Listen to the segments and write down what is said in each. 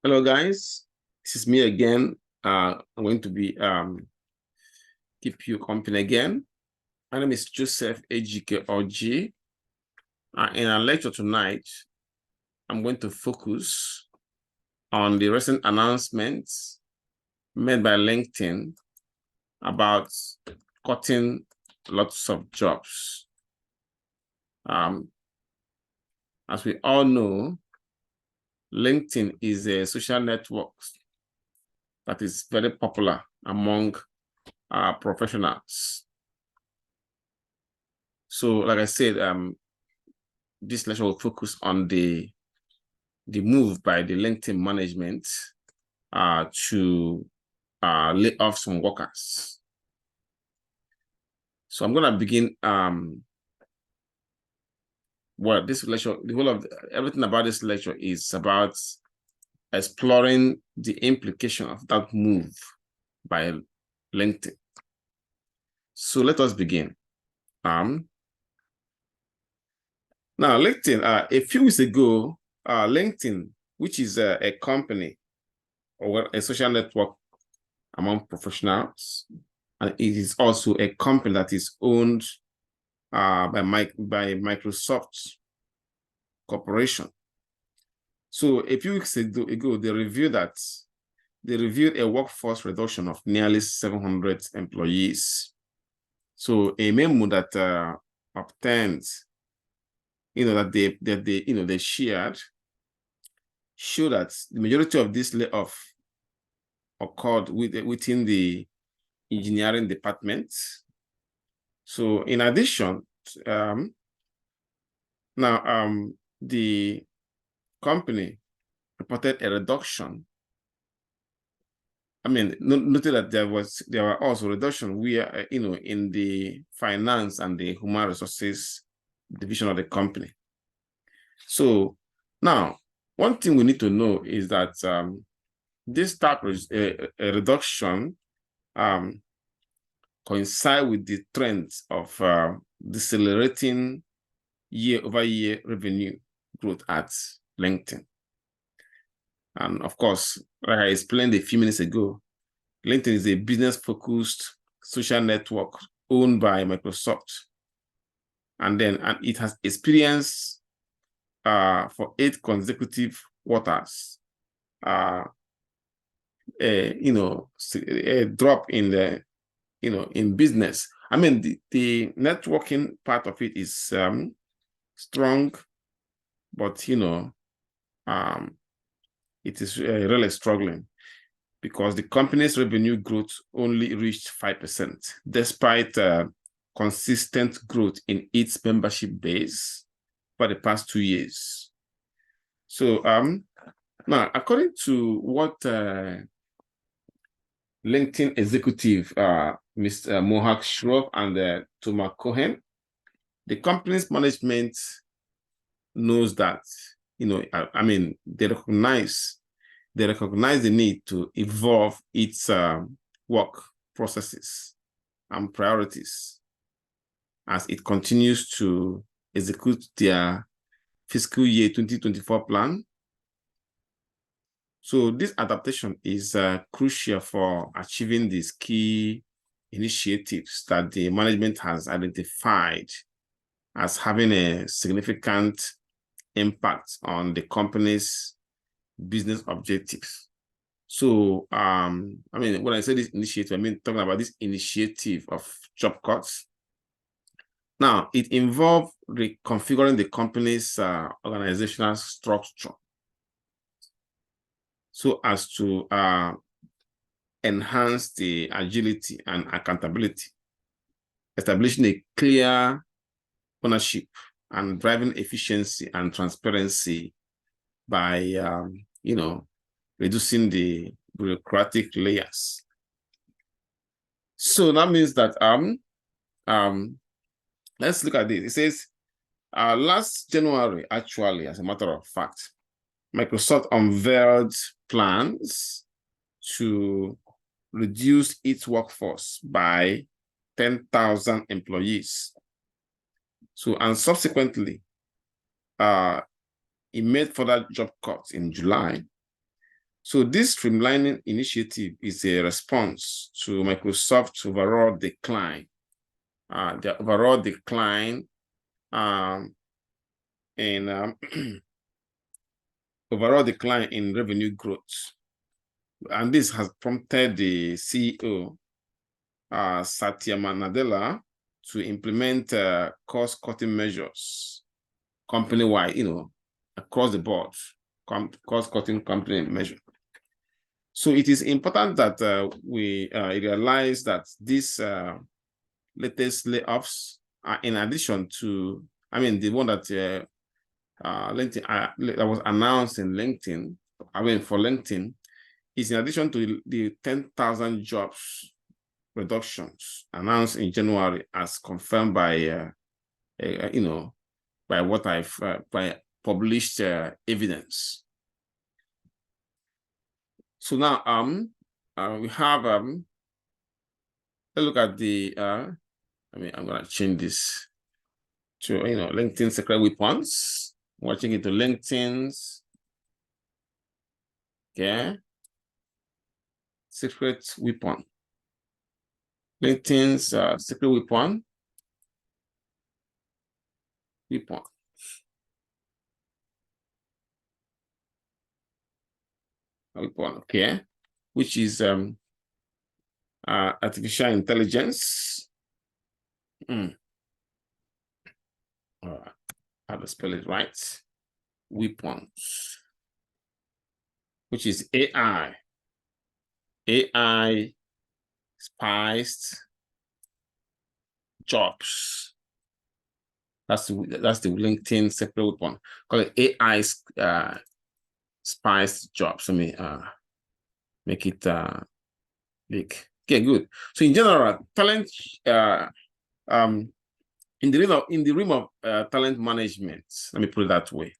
Hello, guys. This is me again. I'm going to be keep you company again. My name is Joseph Ejike Oji. In our lecture tonight, I'm going to focus on the recent announcements made by LinkedIn about cutting lots of jobs. As we all know, LinkedIn is a social network that is very popular among professionals. So, like I said, this lecture will focus on the move by the LinkedIn management to lay off some workers. So I'm going to begin. Well, this lecture, the whole of everything about this lecture is about exploring the implication of that move by LinkedIn. So let us begin. Now, LinkedIn, a few weeks ago, LinkedIn, which is a company or a social network among professionals, and it is also a company that is owned by Microsoft Corporation. So a few weeks ago, they reviewed a workforce reduction of nearly 700 employees. So a memo that obtained, that they shared, show that the majority of this layoff occurred within the engineering department. So in addition, the company reported a reduction. I mean, noted that there were also reduction where in the finance and the human resources division of the company. So now, one thing we need to know is that this type of reduction coincide with the trends of decelerating year-over-year revenue growth at LinkedIn. And of course, like I explained a few minutes ago, LinkedIn is a business-focused social network owned by Microsoft. And it has experienced for 8 consecutive quarters a drop in the in business. I mean, the networking part of it is strong, but it is really struggling because the company's revenue growth only reached 5%, despite consistent growth in its membership base for the past 2 years. So now, according to what LinkedIn executive Mr. Mohak Shroff and Thomas Cohen, the company's management knows that, I mean, they recognize the need to evolve its work processes and priorities as it continues to execute their fiscal year 2024 plan. So this adaptation is crucial for achieving these key initiatives that the management has identified as having a significant impact on the company's business objectives. So, I mean, when I say this initiative, I mean talking about this initiative of job cuts. Now, it involved reconfiguring the company's organizational structure so as to enhance the agility and accountability, establishing a clear ownership and driving efficiency and transparency by, reducing the bureaucratic layers. So that means that, let's look at this. It says, last January, actually, as a matter of fact, Microsoft unveiled plans to reduce its workforce by 10,000 employees. So, and subsequently, it made further job cuts in July, So this streamlining initiative is a response to Microsoft's overall decline. The overall decline in overall decline in revenue growth. And this has prompted the CEO, Satya Nadella, to implement cost-cutting measures company-wide, across the board, cost-cutting company measure. So it is important that we realize that these latest layoffs are in addition to, the one that LinkedIn that was announced in LinkedIn, for LinkedIn, is in addition to the 10,000 jobs reductions announced in January, as confirmed by by what I've by published evidence. So now we have a look at the I'm gonna change this to LinkedIn secret weapons. Watching it to LinkedIn's secret weapon. LinkedIn's secret weapon. Okay, which is artificial intelligence. How to spell it right? Weapons, which is AI. AI spiced jobs. That's the LinkedIn separate weapon. Call it AI spiced jobs. Let me make it big. Okay, good. So in general, talent in the realm of talent management, let me put it that way.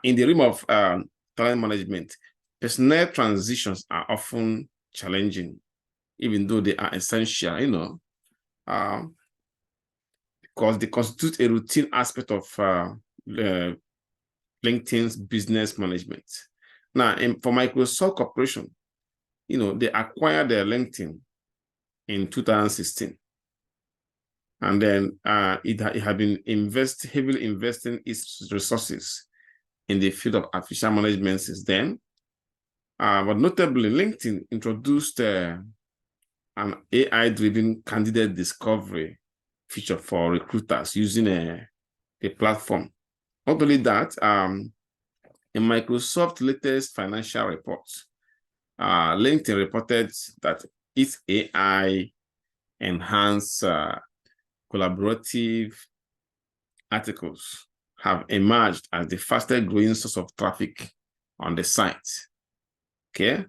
In the realm of talent management, personnel transitions are often challenging, even though they are essential, because they constitute a routine aspect of LinkedIn's business management. Now, for Microsoft Corporation, they acquired their LinkedIn in 2016. And then it had been heavily investing its resources in the field of artificial management since then. But notably, LinkedIn introduced an AI-driven candidate discovery feature for recruiters using a platform. Not only that, in Microsoft's latest financial report, LinkedIn reported that its AI-enhanced collaborative articles have emerged as the fastest growing source of traffic on the site. Okay.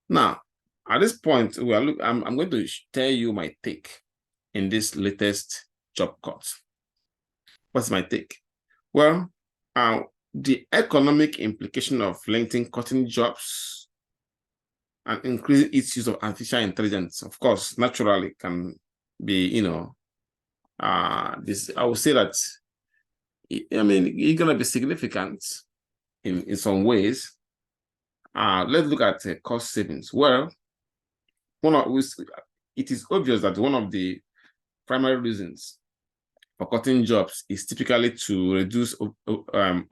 Now, at this point, I'm going to tell you my take in this latest job cut. What's my take? Well, the economic implication of LinkedIn cutting jobs and increasing its use of artificial intelligence, of course, naturally can be, this, I would say that, it's going to be significant in some ways. Let's look at cost savings. Well, it is obvious that one of the primary reasons for cutting jobs is typically to reduce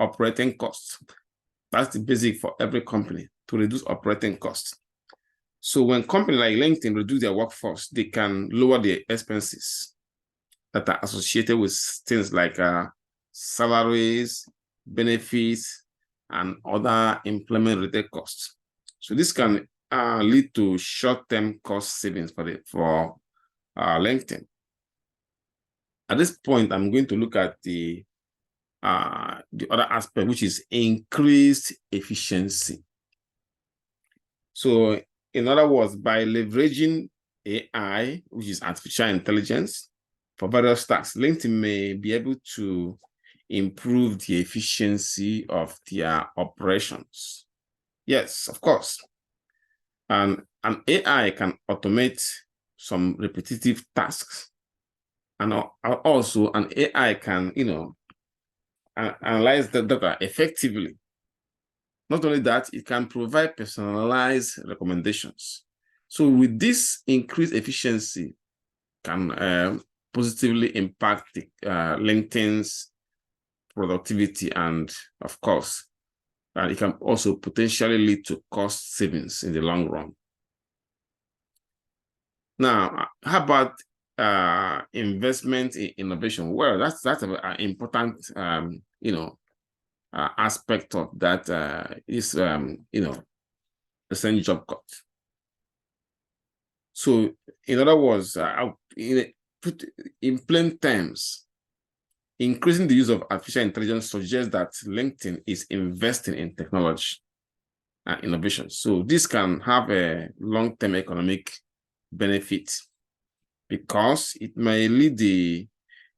operating costs. That's the basic for every company, to reduce operating costs. So when companies like LinkedIn reduce their workforce, they can lower their expenses that are associated with things like salaries, benefits, and other employment-related costs. So this can lead to short-term cost savings for LinkedIn. At this point, I'm going to look at the other aspect, which is increased efficiency. So, in other words, by leveraging AI, which is artificial intelligence, for various tasks, LinkedIn may be able to improve the efficiency of their operations. Yes, of course. And an AI can automate some repetitive tasks. And also an AI can, analyze the data effectively. Not only that, it can provide personalized recommendations. So with this increased efficiency can positively impact LinkedIn's productivity, and of course, it can also potentially lead to cost savings in the long run. Now, how about investment in innovation? Well, that's an important aspect of that is the same job cut. So, in other words, in plain terms, increasing the use of artificial intelligence suggests that LinkedIn is investing in technology and innovation. So this can have a long-term economic benefit because it may lead to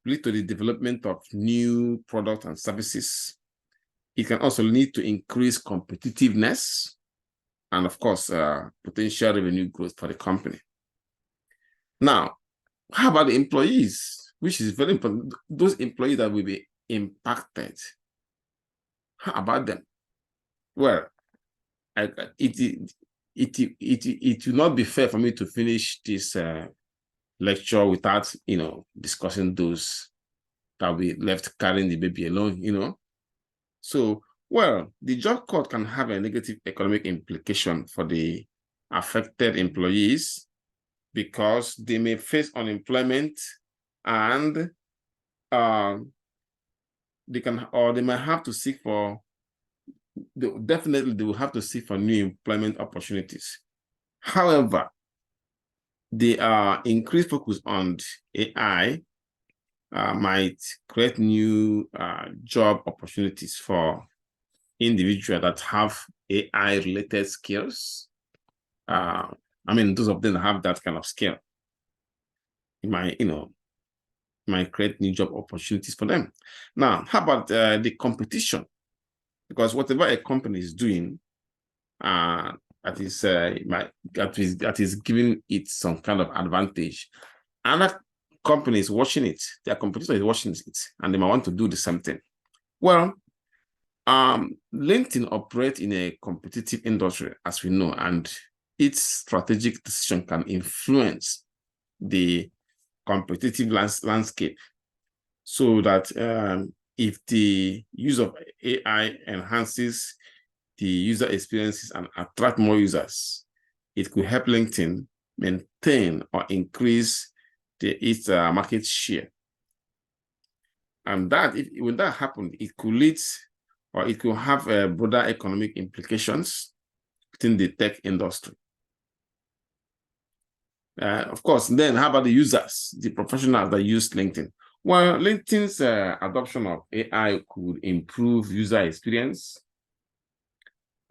the development of new products and services. It can also lead to increased competitiveness and, of course, potential revenue growth for the company. Now, how about the employees, which is very important? Those employees that will be impacted, how about them? Well, it will not be fair for me to finish this lecture without discussing those that will be left carrying the baby alone. So, well, the job cut can have a negative economic implication for the affected employees because they may face unemployment, and they may have to seek for. They will have to seek for new employment opportunities. However, the increased focus on AI might create new job opportunities for individuals that have AI-related skills. Those of them that have that kind of skill, it might create new job opportunities for them. Now, how about the competition? Because whatever a company is doing, that is giving it some kind of advantage, another company is watching it. Their competitor is watching it, and they might want to do the same thing. Well, LinkedIn operates in a competitive industry, as we know, and its strategic decision can influence the competitive landscape, so that if the use of AI enhances the user experiences and attract more users, it could help LinkedIn maintain or increase its market share. And when that happens, it could lead, or it could have broader economic implications within the tech industry. Of course, then how about the users, the professionals that use LinkedIn? Well, LinkedIn's adoption of AI could improve user experience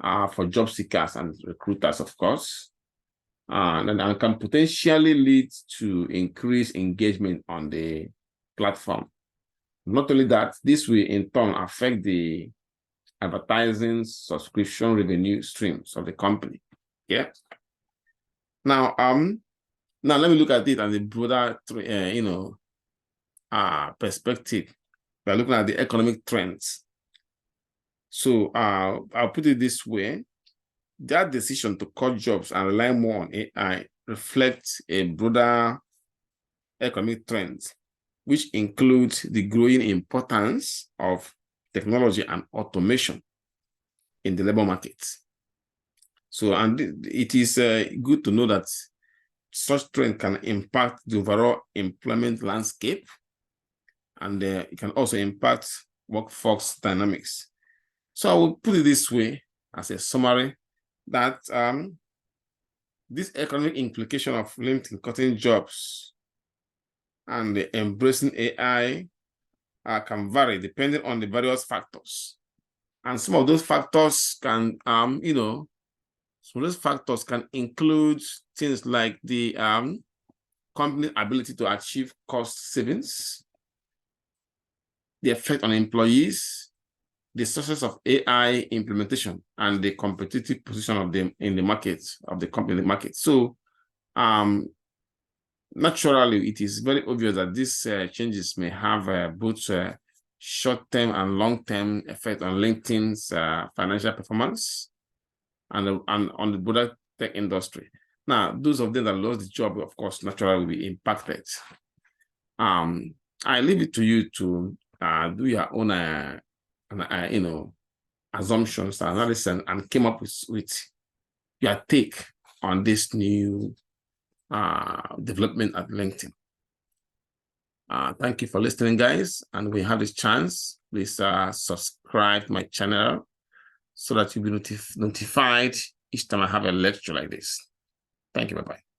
for job seekers and recruiters, of course, and can potentially lead to increased engagement on the platform. Not only that, this will in turn affect the advertising subscription revenue streams of the company. Yeah. Now let me look at it as a broader, perspective. We're looking at the economic trends. So I'll put it this way: that decision to cut jobs and rely more on AI reflects a broader economic trends, which includes the growing importance of technology and automation in the labor market. So, and it is good to know that such trend can impact the overall employment landscape, and it can also impact workforce dynamics. So I will put it this way as a summary, that this economic implication of LinkedIn cutting jobs and embracing AI can vary depending on the various factors. And some of those factors can, include things like the company's ability to achieve cost savings, the effect on employees, the success of AI implementation, and the competitive position of them in the market, of the company market. So naturally, it is very obvious that these changes may have both short-term and long-term effect on LinkedIn's financial performance and on the broader tech industry. Now, those of them that lost the job, of course, naturally will be impacted. I leave it to you to do your own, assumptions, analysis, and came up with your take on this new development at LinkedIn. Thank you for listening, guys. And when you have this chance, please subscribe to my channel so that you'll be notified each time I have a lecture like this. Thank you. Bye-bye.